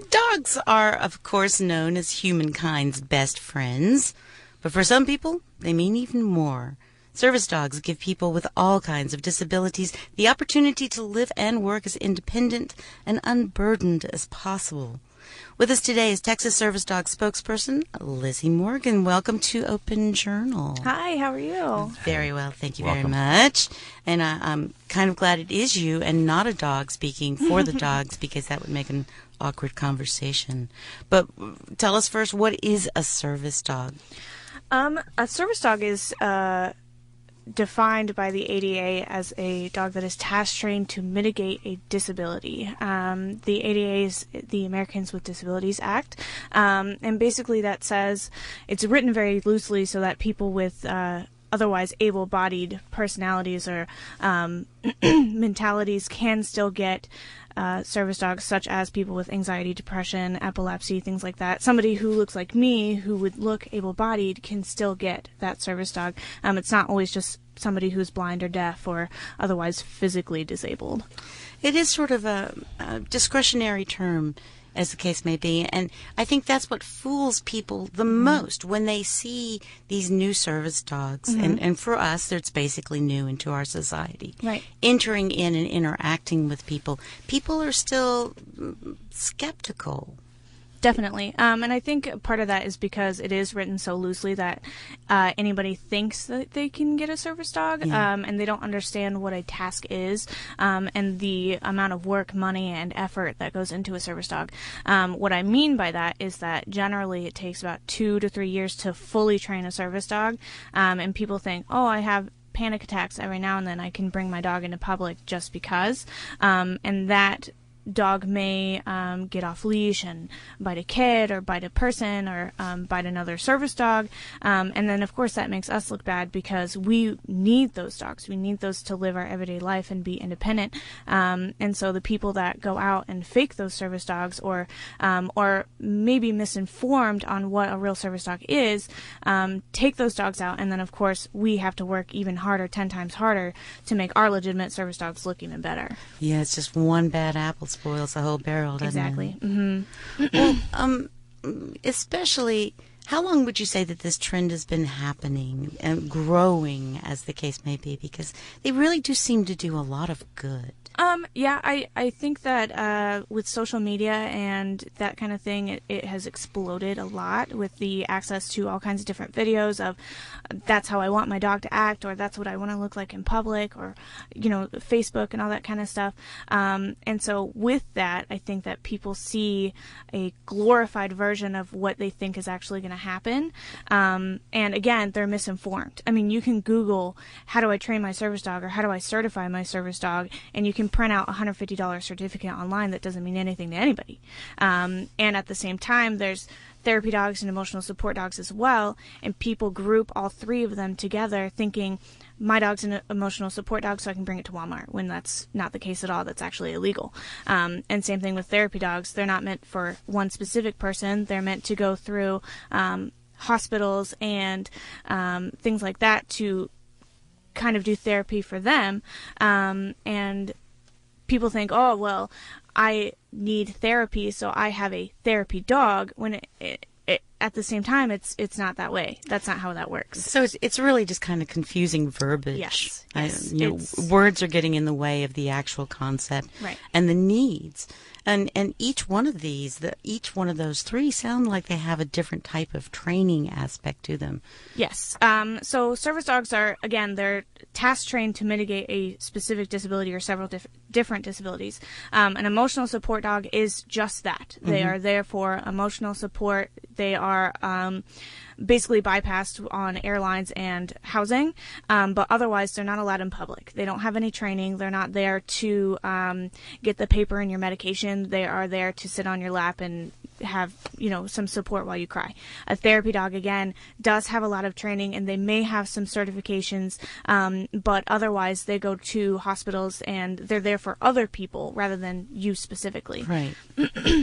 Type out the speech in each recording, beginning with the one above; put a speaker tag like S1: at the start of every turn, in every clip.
S1: Dogs are, of course, known as humankind's best friends, but for some people, they mean even more. Service dogs give people with all kinds of disabilities the opportunity to live and work as independent and unburdened as possible. With us today is Texas Service Dog spokesperson Lizzeh Morgan. Welcome to Open Journal.
S2: Hi, how are you?
S1: Very well, thank you very much. And I'm kind of glad it is you and not a dog speaking for the dogs, because that would make an awkward conversation. But tell us first, what is a service dog?
S2: A service dog is defined by the ADA as a dog that is task trained to mitigate a disability. The ADA is the Americans with Disabilities Act, and basically that says, it's written very loosely so that people with otherwise able-bodied personalities or mentalities can still get service dogs, such as people with anxiety, depression, epilepsy, things like that. Somebody who looks like me, who would look able-bodied, can still get that service dog. It's not always just somebody who's blind or deaf or otherwise physically disabled.
S1: It is sort of a discretionary term, as the case may be, and I think that's what fools people the most when they see these new service dogs. And for us, it's basically new into our society.
S2: Right.
S1: Entering in and interacting with people. People are still skeptical.
S2: Definitely. And I think part of that is because it is written so loosely that anybody thinks that they can get a service dog, and they don't understand what a task is, and the amount of work, money, and effort that goes into a service dog. What I mean by that is that generally it takes about 2 to 3 years to fully train a service dog, and people think, oh, I have panic attacks every now and then, I can bring my dog into public just because, and that dog may get off leash and bite a kid or bite a person or bite another service dog, and then of course that makes us look bad because we need those dogs. We need those to live our everyday life and be independent, and so the people that go out and fake those service dogs or maybe misinformed on what a real service dog is, take those dogs out, and then of course we have to work even harder, 10 times harder, to make our legitimate service dogs look even better.
S1: Yeah, it's just one bad apple spoils the whole barrel, doesn't
S2: Exactly.
S1: it?
S2: Mm-hmm.
S1: Well, especially, how long would you say that this trend has been happening and growing, as the case may be? Because they really do seem to do a lot of good.
S2: Yeah, I think that with social media and that kind of thing, it has exploded a lot with the access to all kinds of different videos of that's how I want my dog to act, or that's what I want to look like in public, or, Facebook and all that kind of stuff. And so with that, I think that people see a glorified version of what they think is actually going to happen. And again, they're misinformed. I mean, you can Google, how do I train my service dog, or how do I certify my service dog, and you can print out a $150 certificate online that doesn't mean anything to anybody. And at the same time, there's therapy dogs and emotional support dogs as well, and people group all three of them together thinking, my dog's an emotional support dog, so I can bring it to Walmart, when that's not the case at all. That's actually illegal. And same thing with therapy dogs. They're not meant for one specific person. They're meant to go through hospitals and things like that to kind of do therapy for them. And people think, oh, well, I need therapy, so I have a therapy dog, when it at the same time, it's not that way. That's not how that works.
S1: So it's really just kind of confusing verbiage.
S2: Yes.
S1: Words are getting in the way of the actual concept,
S2: right,
S1: and the needs. And each one of these, each one of those three sound like they have a different type of training aspect to them.
S2: Yes. So service dogs are, again, they're task trained to mitigate a specific disability or several different disabilities. An emotional support dog is just that. They are there for emotional support. They are basically bypassed on airlines and housing, but otherwise they're not allowed in public. They don't have any training. They're not there to get the paper and your medication. They are there to sit on your lap and have, some support while you cry. A therapy dog, again, does have a lot of training, and they may have some certifications, but otherwise they go to hospitals and they're there for other people rather than you specifically.
S1: Right.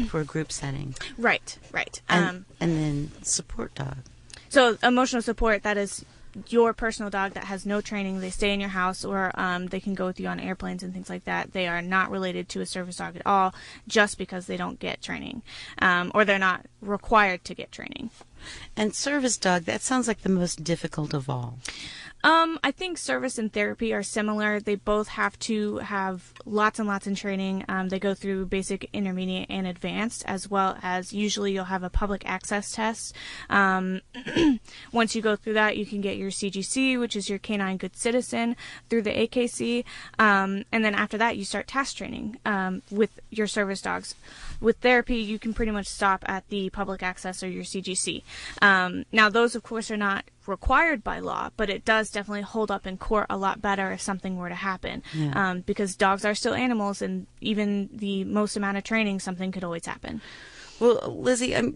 S1: For a group setting.
S2: Right.
S1: And then support dog.
S2: So emotional support, that is your personal dog that has no training, they stay in your house, or they can go with you on airplanes and things like that. They are not related to a service dog at all, just because they don't get training, or they're not required to get training.
S1: And service dog, that sounds like the most difficult of all.
S2: I think service and therapy are similar. They both have to have lots and lots in training. They go through basic, intermediate, and advanced, as well as usually you'll have a public access test. Once you go through that, you can get your CGC, which is your Canine Good Citizen, through the AKC. And then after that, you start task training with your service dogs. With therapy, you can pretty much stop at the public access or your CGC. Now, those, of course, are not required by law, but it does definitely hold up in court a lot better if something were to happen.
S1: Yeah.
S2: Because dogs are still animals, and even the most amount of training, something could always happen.
S1: Well, Lizzeh,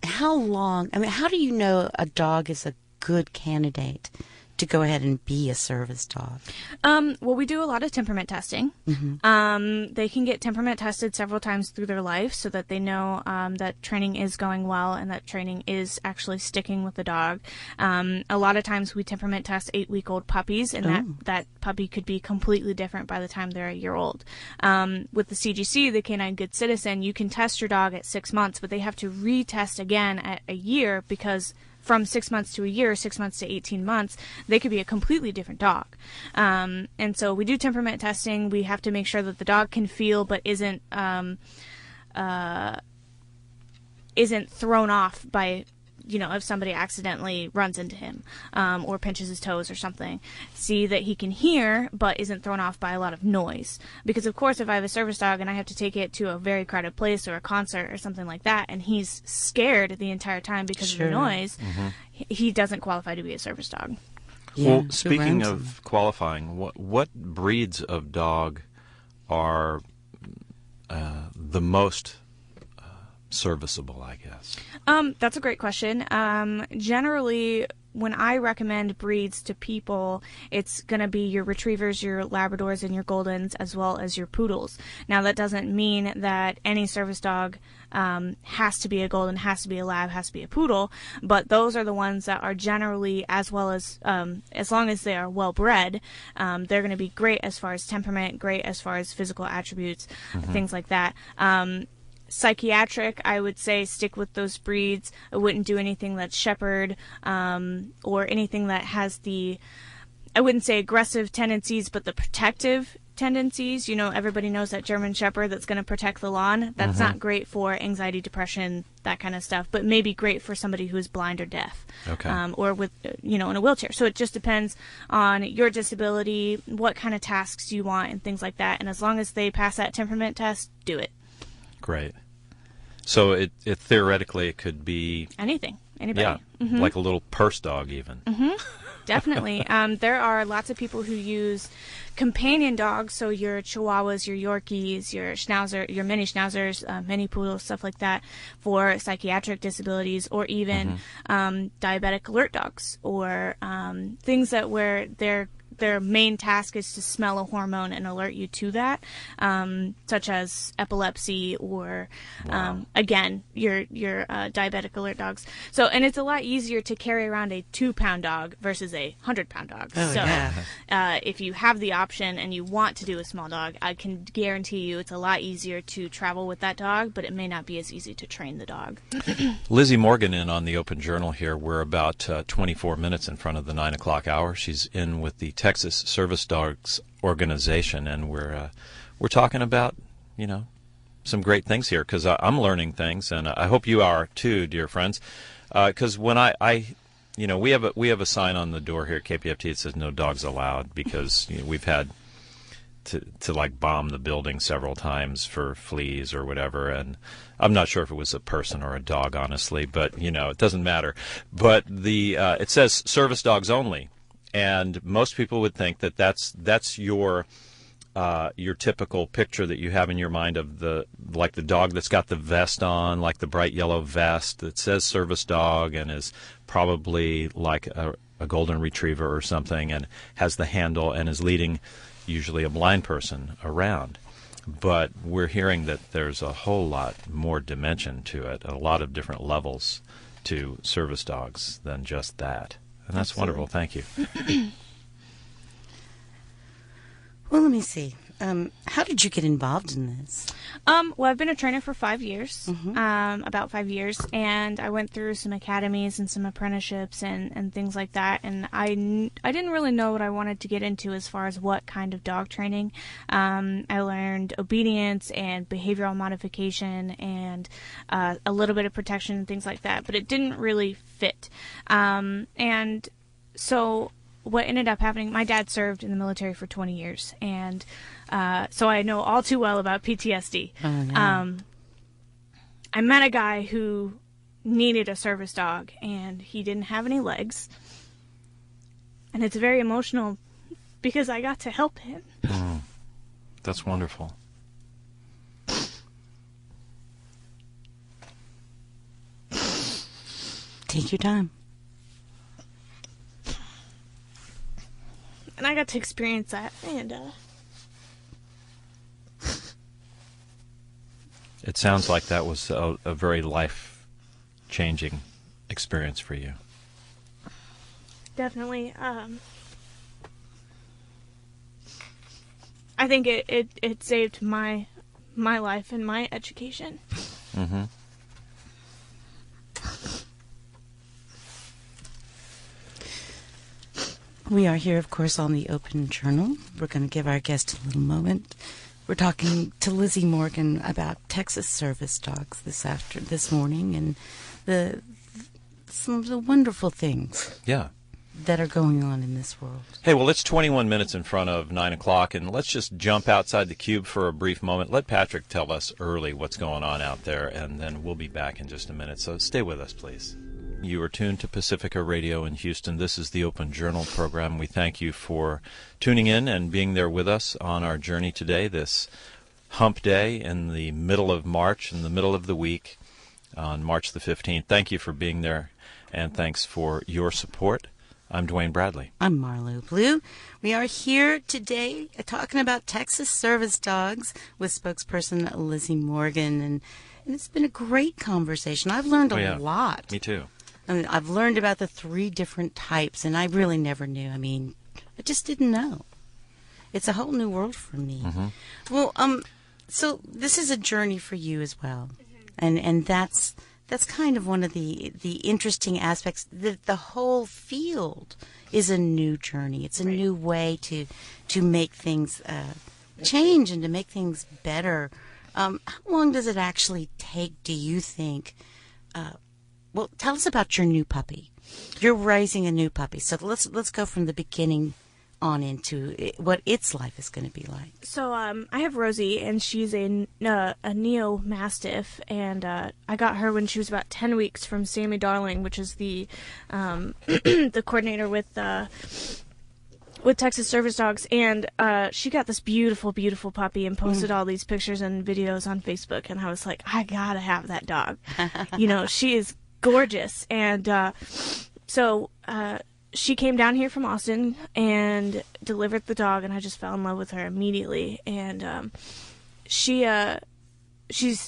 S1: how do you know a dog is a good candidate to go ahead and be a service dog?
S2: Well, we do a lot of temperament testing.
S1: Mm-hmm.
S2: They can get temperament tested several times through their life so that they know that training is going well and that training is actually sticking with the dog. A lot of times we temperament test 8-week-old puppies, and that puppy could be completely different by the time they're a year old. With the CGC, the Canine Good Citizen, you can test your dog at 6 months, but they have to retest again at a year, because from 6 months to a year, 6 months to 18 months, they could be a completely different dog. And so we do temperament testing. We have to make sure that the dog can feel but isn't thrown off by, if somebody accidentally runs into him or pinches his toes or something. See that he can hear but isn't thrown off by a lot of noise. Because, of course, if I have a service dog and I have to take it to a very crowded place or a concert or something like that, and he's scared the entire time because of the noise, he doesn't qualify to be a service dog.
S3: Yeah, well, speaking of qualifying, what breeds of dog are the most serviceable, I guess?
S2: That's a great question. Generally, when I recommend breeds to people, it's going to be your retrievers, your Labradors, and your Goldens, as well as your Poodles. Now, that doesn't mean that any service dog has to be a Golden, has to be a Lab, has to be a Poodle, but those are the ones that are generally, as long as they are well bred, they're going to be great as far as temperament, great as far as physical attributes, things like that. Psychiatric, I would say stick with those breeds. I wouldn't do anything that's shepherd or anything that has I wouldn't say aggressive tendencies, but the protective tendencies. Everybody knows that German shepherd that's going to protect the lawn. That's not great for anxiety, depression, that kind of stuff, but maybe great for somebody who is blind or deaf, or with, in a wheelchair. So it just depends on your disability, what kind of tasks you want, and things like that. And as long as they pass that temperament test, do it.
S3: Great. So it theoretically it could be
S2: anybody. Yeah,
S3: like a little purse dog even.
S2: Definitely. There are lots of people who use companion dogs, so your Chihuahuas, your Yorkies, your Schnauzer, your mini Schnauzers, mini Poodles, stuff like that, for psychiatric disabilities, or even diabetic alert dogs, or things that where their main task is to smell a hormone and alert you to that, such as epilepsy or, again, your diabetic alert dogs. So, and it's a lot easier to carry around a 2-pound dog versus a 100-pound dog.
S1: Oh,
S2: so,
S1: yeah.
S2: If you have the option and you want to do a small dog, I can guarantee you it's a lot easier to travel with that dog, but it may not be as easy to train the dog.
S3: Lizzeh Morgan in on the Open Journal here. We're about 24 minutes in front of the 9 o'clock hour. She's in with the Texas Service Dogs Organization, and we're talking about some great things here, because I'm learning things, and I hope you are too, dear friends. Because when we have a sign on the door here at KPFT that says no dogs allowed, because we've had to like bomb the building several times for fleas or whatever, and I'm not sure if it was a person or a dog, honestly, but it doesn't matter. But it says service dogs only. And most people would think that that's your typical picture that you have in your mind of the dog that's got the vest on, like the bright yellow vest that says service dog and is probably like a golden retriever or something, and has the handle and is leading usually a blind person around. But we're hearing that there's a whole lot more dimension to it, a lot of different levels to service dogs than just that. And that's wonderful. Thank you.
S1: Well, let me see. How did you get involved in this?
S2: Well, I've been a trainer for 5 years, about 5 years, and I went through some academies and some apprenticeships and things like that, and I didn't really know what I wanted to get into as far as what kind of dog training. I learned obedience and behavioral modification and a little bit of protection and things like that, but it didn't really fit. And so what ended up happening, my dad served in the military for 20 years, and so I know all too well about PTSD.
S1: Oh, yeah.
S2: I met a guy who needed a service dog, and he didn't have any legs. And it's very emotional because I got to help him.
S3: That's wonderful.
S1: Take your time.
S2: And I got to experience that, and
S3: It sounds like that was a very life-changing experience for you.
S2: definitely. I think it saved my life and my education.
S3: Mm-hmm.
S1: We are here, of course, on the Open Journal. We're going to give our guest a little moment. We're talking to Lizzeh Morgan about Texas service dogs this morning, and some of the wonderful things that are going on in this world.
S3: Hey, well, it's 21 minutes in front of 9 o'clock, and let's just jump outside the cube for a brief moment. Let Patrick tell us early what's going on out there, and then we'll be back in just a minute. So stay with us, please. You are tuned to Pacifica Radio in Houston. This is the Open Journal program. We thank you for tuning in and being there with us on our journey today, this hump day in the middle of March, in the middle of the week, on March the 15th. Thank you for being there, and thanks for your support. I'm Dwayne Bradley.
S1: I'm Marlo Blue. We are here today talking about Texas service dogs with spokesperson Lizzeh Morgan, and it's been a great conversation. I've learned a lot.
S3: Me too.
S1: I mean, I've learned about the 3 different types, and I really never knew. I mean, I just didn't know. It's a whole new world for me.
S3: Mm-hmm.
S1: Well, so this is a journey for you as well, and that's kind of one of the interesting aspects. The whole field is a new journey. It's a new way to make things change and to make things better. How long does it actually take, do you think? Well, tell us about your new puppy. You're raising a new puppy, so let's go from the beginning on into what its life is going to be like.
S2: So I have Rosie, and she's a Neo Mastiff, and I got her when she was about 10 weeks from Sammy Darling, which is the the coordinator with Texas Service Dogs, and she got this beautiful, beautiful puppy and posted all these pictures and videos on Facebook, and I was like, I gotta have that dog. You know, she is gorgeous, and so she came down here from Austin and delivered the dog, and I just fell in love with her immediately. And she's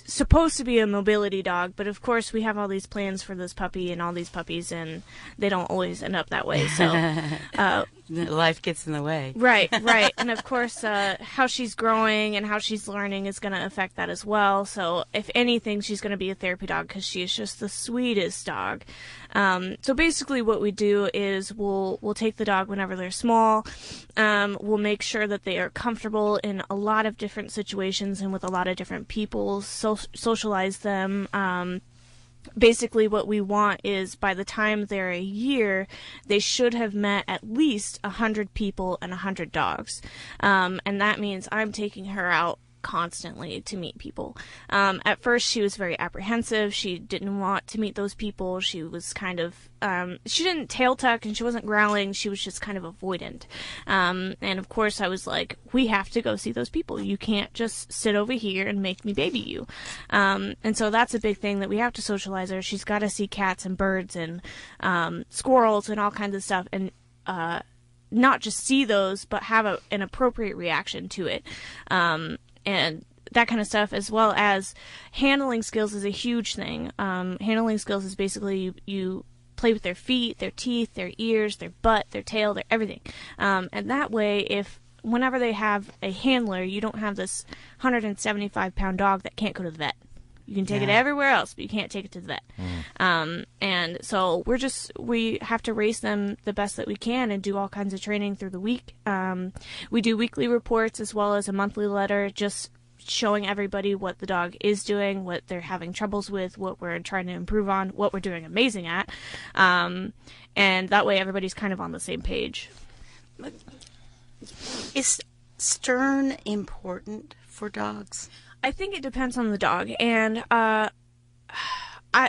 S2: supposed to be a mobility dog, but of course we have all these plans for this puppy and all these puppies, and they don't always end up that way. So
S1: life gets in the way.
S2: Right. And of course, how she's growing and how she's learning is going to affect that as well. So if anything, she's going to be a therapy dog because she is just the sweetest dog. So basically what we do is we'll take the dog whenever they're small. We'll make sure that they are comfortable in a lot of different situations and with a lot of different people, socialize them. Basically what we want is by the time they're a year, they should have met at least 100 people and 100 dogs. And that means I'm taking her out constantly to meet people. At first she was very apprehensive. She didn't want to meet those people. She was kind of she didn't tail tuck and she wasn't growling. She was just kind of avoidant. And of course I was like, we have to go see those people. You can't just sit over here and make me baby you. And so that's a big thing, that we have to socialize her. She's got to see cats and birds and squirrels and all kinds of stuff, and not just see those, but have an appropriate reaction to it. And that kind of stuff, as well as handling skills is a huge thing. Handling skills is basically you play with their feet, their teeth, their ears, their butt, their tail, their everything. And that way, whenever they have a handler, you don't have this 175-pound dog that can't go to the vet. You can take it everywhere else, but you can't take it to the vet. And so we have to race them the best that we can and do all kinds of training through the week. We do weekly reports as well as a monthly letter, just showing everybody what the dog is doing, what they're having troubles with, what we're trying to improve on, what we're doing amazing at. And that way everybody's kind of on the same page.
S1: Is stern important for dogs?
S2: I think it depends on the dog. And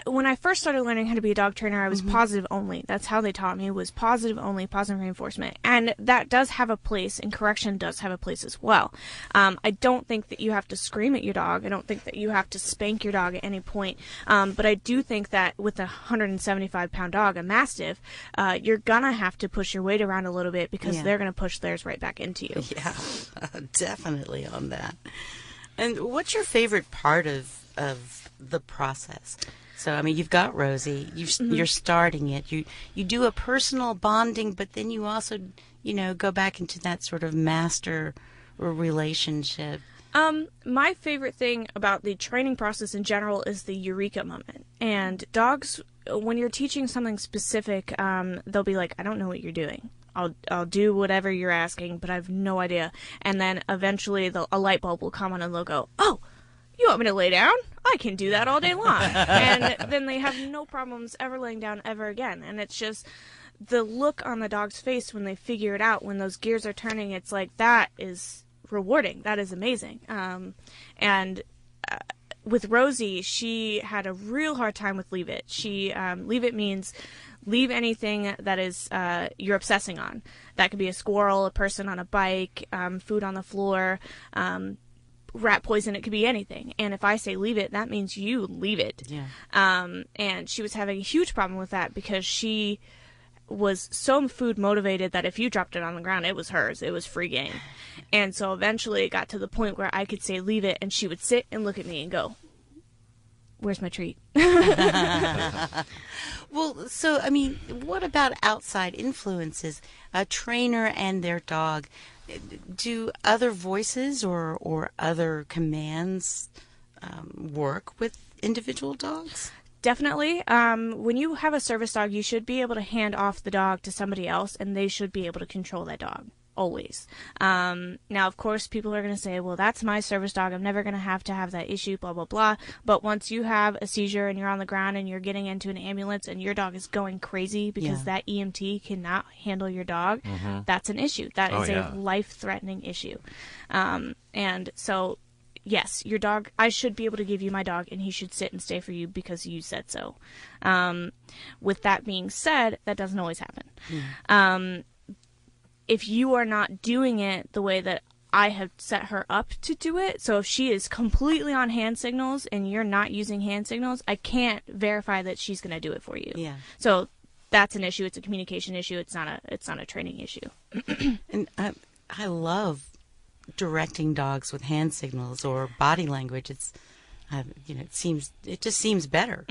S2: when I first started learning how to be a dog trainer, I was positive only. That's how they taught me, was positive only, positive reinforcement. And that does have a place, and correction does have a place as well. I don't think that you have to scream at your dog. I don't think that you have to spank your dog at any point. But I do think that with a 175-pound dog, a Mastiff, you're going to have to push your weight around a little bit because they're going to push theirs right back into you.
S1: Yeah, definitely on that. And what's your favorite part of the process? So, I mean, you've got Rosie, you're starting it, you do a personal bonding, but then you also, go back into that sort of master relationship.
S2: My favorite thing about the training process in general is the eureka moment. And dogs, when you're teaching something specific, they'll be like, I don't know what you're doing. I'll do whatever you're asking, but I have no idea. And then eventually a light bulb will come on and they'll go, oh, you want me to lay down? I can do that all day long. And then they have no problems ever laying down ever again. And it's just the look on the dog's face when they figure it out, when those gears are turning, it's like, that is rewarding. That is amazing. With Rosie, she had a real hard time with leave it. Leave it means leave anything that is you're obsessing on. That could be a squirrel, a person on a bike, food on the floor, rat poison. It could be anything. And if I say leave it, that means you leave it. Yeah. And she was having a huge problem with that because she was so food motivated that if you dropped it on the ground, it was hers. It was free game. And so eventually it got to the point where I could say leave it, and she would sit and look at me and go, where's my treat?
S1: Well, so, I mean, what about outside influences? A trainer and their dog, do other voices or other commands work with individual dogs?
S2: Definitely. When you have a service dog, you should be able to hand off the dog to somebody else, and they should be able to control that dog. Always. Now, of course, people are going to say, well, that's my service dog. I'm never going to have that issue, blah, blah, blah. But once you have a seizure and you're on the ground and you're getting into an ambulance and your dog is going crazy because that EMT cannot handle your dog, that's an issue. That is a life-threatening issue. And so, yes, your dog, I should be able to give you my dog and he should sit and stay for you because you said so. With that being said, that doesn't always happen. If you are not doing it the way that I have set her up to do it, so if she is completely on hand signals and you're not using hand signals, I can't verify that she's going to do it for you. Yeah. So that's an issue. It's a communication issue. It's not a training issue.
S1: And I love directing dogs with hand signals or body language. It's it just seems better.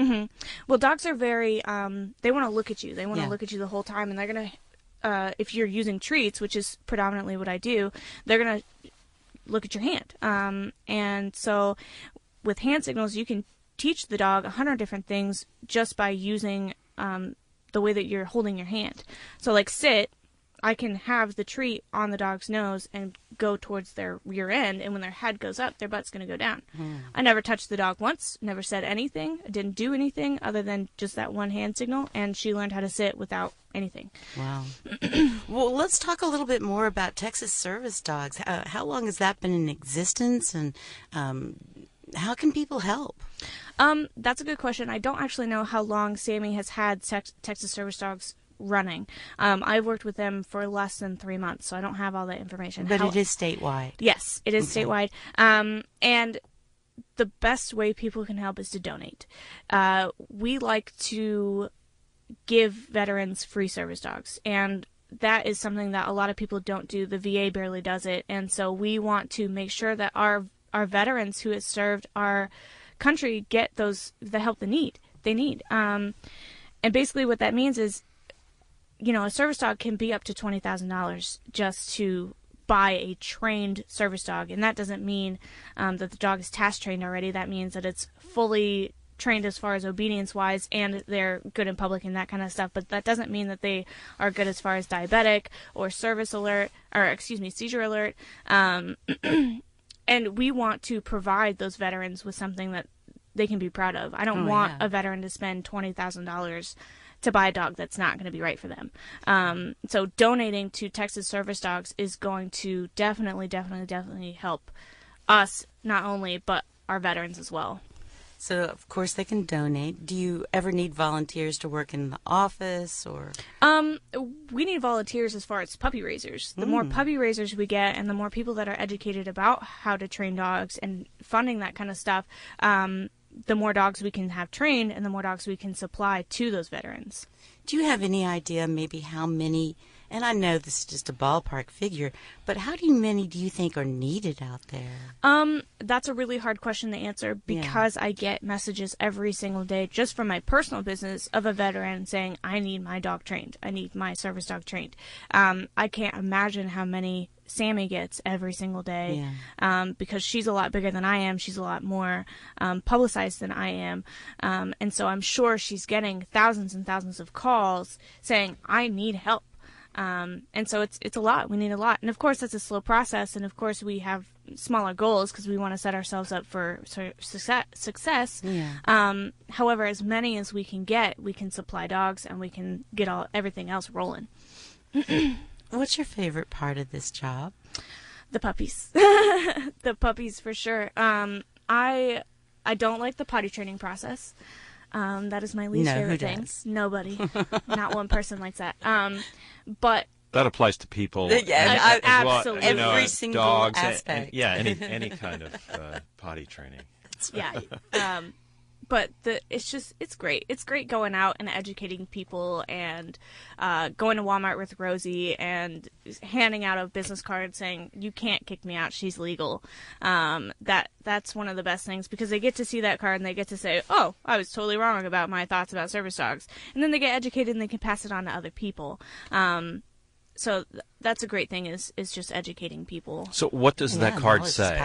S2: Well, dogs are very they want to look at you. They want to look at you the whole time, and they're going to if you're using treats, which is predominantly what I do, they're going to look at your hand. And so with hand signals, you can teach the dog 100 different things just by using the way that you're holding your hand. So like sit, I can have the treat on the dog's nose and go towards their rear end, and when their head goes up, their butt's going to go down. I never touched the dog once, never said anything, didn't do anything other than just that one hand signal, and she learned how to sit without anything.
S1: Wow. Well, let's talk a little bit more about Texas service dogs. How long has that been in existence, and how can people help?
S2: That's a good question. I don't actually know how long Sammy has had Texas service dogs running. I've worked with them for less than 3 months, so I don't have all that information.
S1: But it is statewide.
S2: Yes, it is statewide. And the best way people can help is to donate. We like to give veterans free service dogs, and that is something that a lot of people don't do. The VA barely does it, and so we want to make sure that our veterans who have served our country get the help they need. And basically what that means is, you know, a service dog can be up to $20,000 just to buy a trained service dog. And that doesn't mean that the dog is task trained already. That means that it's fully trained as far as obedience wise, and they're good in public and that kind of stuff. But that doesn't mean that they are good as far as diabetic or seizure alert. And we want to provide those veterans with something that they can be proud of. I don't want a veteran to spend $20,000 to buy a dog that's not going to be right for them. So donating to Texas Service Dogs is going to definitely help us, not only, but our veterans as well.
S1: So, of course, they can donate. Do you ever need volunteers to work in the office, or?
S2: We need volunteers as far as puppy raisers. The more puppy raisers we get, and the more people that are educated about how to train dogs and funding that kind of stuff, the more dogs we can have trained and the more dogs we can supply to those veterans.
S1: Do you have any idea maybe how many, and I know this is just a ballpark figure, but how many do you think are needed out there?
S2: That's a really hard question to answer because I get messages every single day just from my personal business of a veteran saying, I need my dog trained. I need my service dog trained. I can't imagine how many Sammy gets every single day because she's a lot bigger than I am. She's a lot more publicized than I am. And so I'm sure she's getting thousands and thousands of calls saying, I need help. And so it's a lot. We need a lot. And of course, that's a slow process. And of course, we have smaller goals because we want to set ourselves up for success. However, as many as we can get, we can supply dogs and we can get everything else rolling.
S1: What's your favorite part of this job?
S2: The puppies. The puppies for sure. I don't like the potty training process. That is my least favorite thing. Nobody. Not one person likes that. But
S3: that applies to people.
S1: Yeah,
S2: absolutely.
S1: Well, every single
S3: dogs,
S1: aspect.
S3: Any kind of potty training.
S2: But it's great. It's great going out and educating people and going to Walmart with Rosie and handing out a business card saying, you can't kick me out, she's legal. That's one of the best things because they get to see that card and they get to say, oh, I was totally wrong about my thoughts about service dogs. And then they get educated and they can pass it on to other people. So that's a great thing is just educating people.
S3: So what does that card say?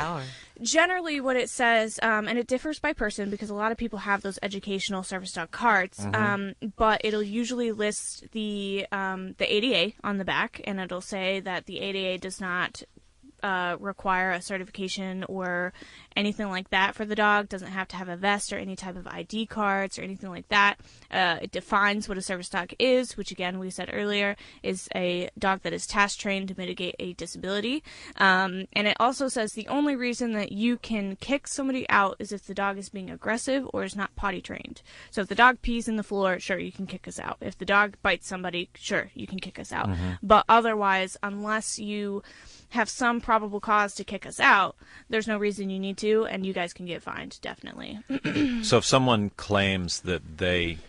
S2: Generally what it says, and it differs by person because a lot of people have those educational service dog cards, but it'll usually list the ADA on the back, and it'll say that the ADA does not require a certification or anything like that for the dog, doesn't have to have a vest or any type of ID cards or anything like that. It defines what a service dog is, which again we said earlier is a dog that is task trained to mitigate a disability. And it also says the only reason that you can kick somebody out is if the dog is being aggressive or is not potty trained. So if the dog pees in the floor, sure, you can kick us out. If the dog bites somebody, sure, you can kick us out. But otherwise, unless you have some probable cause to kick us out, there's no reason you need to, and you guys can get fined, definitely.
S3: So if someone claims that they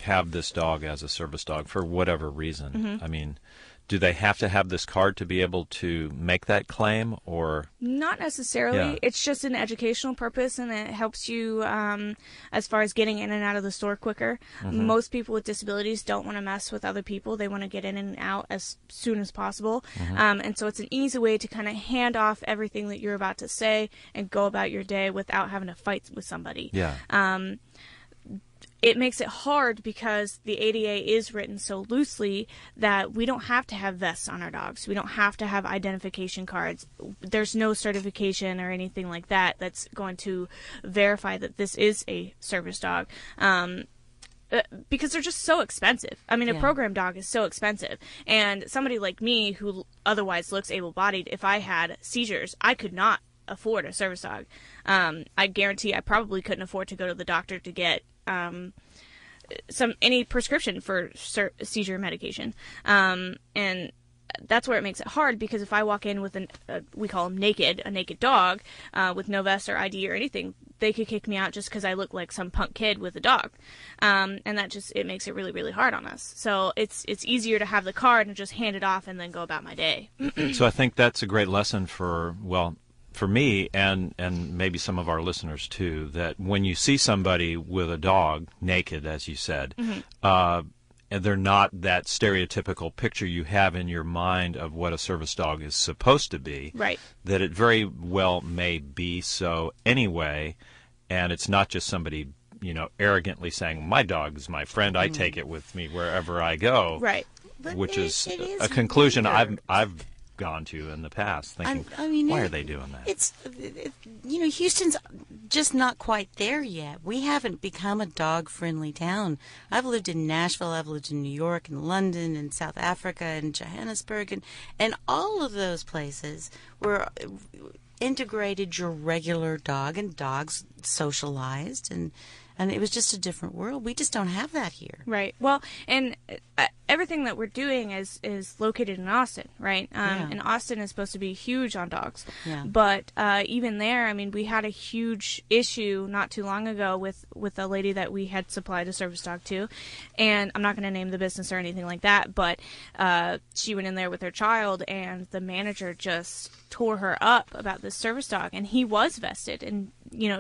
S3: have this dog as a service dog for whatever reason, I mean, do they have to have this card to be able to make that claim, or?
S2: Not necessarily.
S3: Yeah.
S2: It's just an educational purpose, and it helps you as far as getting in and out of the store quicker. Most people with disabilities don't want to mess with other people. They want to get in and out as soon as possible. And so it's an easy way to kind of hand off everything that you're about to say and go about your day without having to fight with somebody. It makes it hard because the ADA is written so loosely that we don't have to have vests on our dogs. We don't have to have identification cards. There's no certification or anything like that that's going to verify that this is a service dog. Because they're just so expensive. I mean, a program dog is so expensive. And somebody like me who otherwise looks able-bodied, if I had seizures, I could not afford a service dog. I guarantee I probably couldn't afford to go to the doctor to get any prescription for seizure medication. And that's where it makes it hard, because if I walk in with we call them naked, a naked dog, with no vest or ID or anything, they could kick me out just because I look like some punk kid with a dog. And that it makes it really, really hard on us. So it's easier to have the card and just hand it off and then go about my day.
S3: So I think that's a great lesson for, for me, and maybe some of our listeners too, that when you see somebody with a dog naked, as you said, and they're not that stereotypical picture you have in your mind of what a service dog is supposed to be,
S2: Right.
S3: that it very well may be so anyway, and it's not just somebody, arrogantly saying, my dog is my friend, I take it with me wherever I go,
S2: Right.
S1: But
S3: which is
S1: it is
S3: a conclusion
S1: weird.
S3: I've gone to in the past, thinking, why are they doing that?
S1: It's, Houston's just not quite there yet. We haven't become a dog-friendly town. I've lived in Nashville, I've lived in New York and London and South Africa and Johannesburg, and all of those places were integrated your regular dog, and dogs socialized, and it was just a different world. We just don't have that here.
S2: Right. Well, and everything that we're doing is located in Austin, right? And Austin is supposed to be huge on dogs.
S1: Yeah.
S2: But even there, I mean, we had a huge issue not too long ago with a lady that we had supplied a service dog to. And I'm not going to name the business or anything like that, but she went in there with her child, and the manager just tore her up about this service dog. And he was vested, and,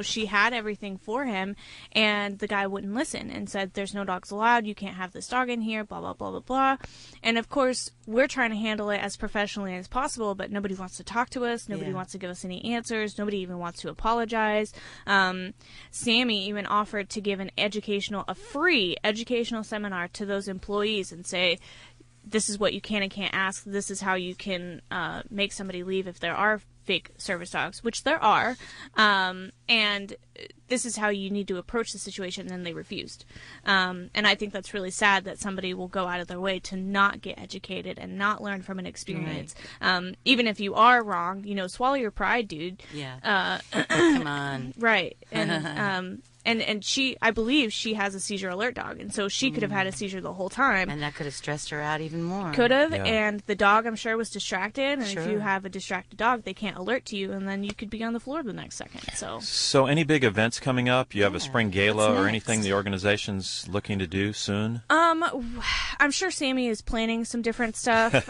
S2: she had everything for him, and the guy wouldn't listen and said, there's no dogs allowed, you can't have this dog in here, blah, blah, blah, blah, blah. And of course, we're trying to handle it as professionally as possible, but nobody wants to talk to us, nobody wants to give us any answers, nobody even wants to apologize. Sammy even offered to give a free educational seminar to those employees and say, this is what you can and can't ask, this is how you can make somebody leave if there are fake service dogs, which there are, and this is how you need to approach the situation, and they refused. And I think that's really sad that somebody will go out of their way to not get educated and not learn from an experience. Right. Even if you are wrong, swallow your pride, dude.
S1: Yeah. Come on.
S2: Right. And and she, I believe she has a seizure alert dog, and so she could have had a seizure the whole time.
S1: And that could have stressed her out even more.
S2: Could have,
S3: Yeah.
S2: and the dog, I'm sure, was distracted, and
S1: Sure.
S2: if you have a distracted dog, they can't alert to you, and then you could be on the floor the next second.
S3: So any big events coming up? You have a spring gala
S1: what's
S3: or
S1: next?
S3: anything the organization's looking to do soon?
S2: I'm sure Sammy is planning some different stuff.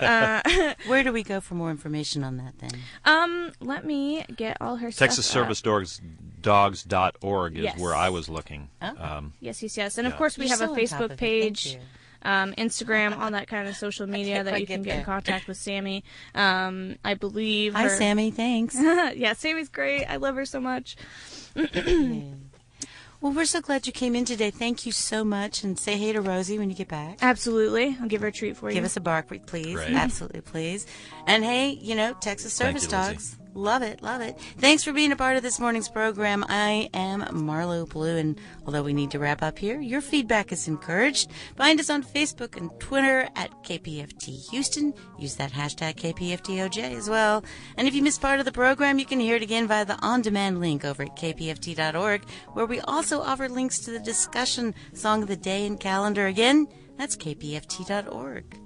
S1: Where do we go for more information on that then?
S2: Let me get all her stuff up.
S3: TexasServiceDogs.org is
S2: Yes.
S3: where I was looking.
S1: Oh.
S2: Yes. And of
S3: Yeah.
S2: course, we
S1: You're
S2: have a
S1: so on top of
S2: Facebook
S1: it.
S2: page.
S1: Thank you.
S2: Instagram, all that kind of social media
S1: can't
S2: that
S1: quite
S2: you can
S1: get
S2: get in
S1: there.
S2: contact with Sammy. I believe
S1: Hi,
S2: her...
S1: Sammy. Thanks.
S2: Yeah, Sammy's great. I love her so much.
S1: Well, we're so glad you came in today. Thank you so much. And say hey to Rosie when you get back.
S2: Absolutely. I'll give her a treat for you.
S1: Give us a bark, please.
S3: Great.
S1: Absolutely, please. And hey, Texas
S3: Thank
S1: Service
S3: you, Lizzeh.
S1: Dogs. Love it, love it. Thanks for being a part of this morning's program. I am Marlo Blue, and although we need to wrap up here, your feedback is encouraged. Find us on Facebook and Twitter at KPFT Houston. Use that hashtag KPFTOJ as well. And if you missed part of the program, you can hear it again via the on-demand link over at kpft.org, where we also offer links to the discussion, song of the day, and calendar. Again, that's kpft.org.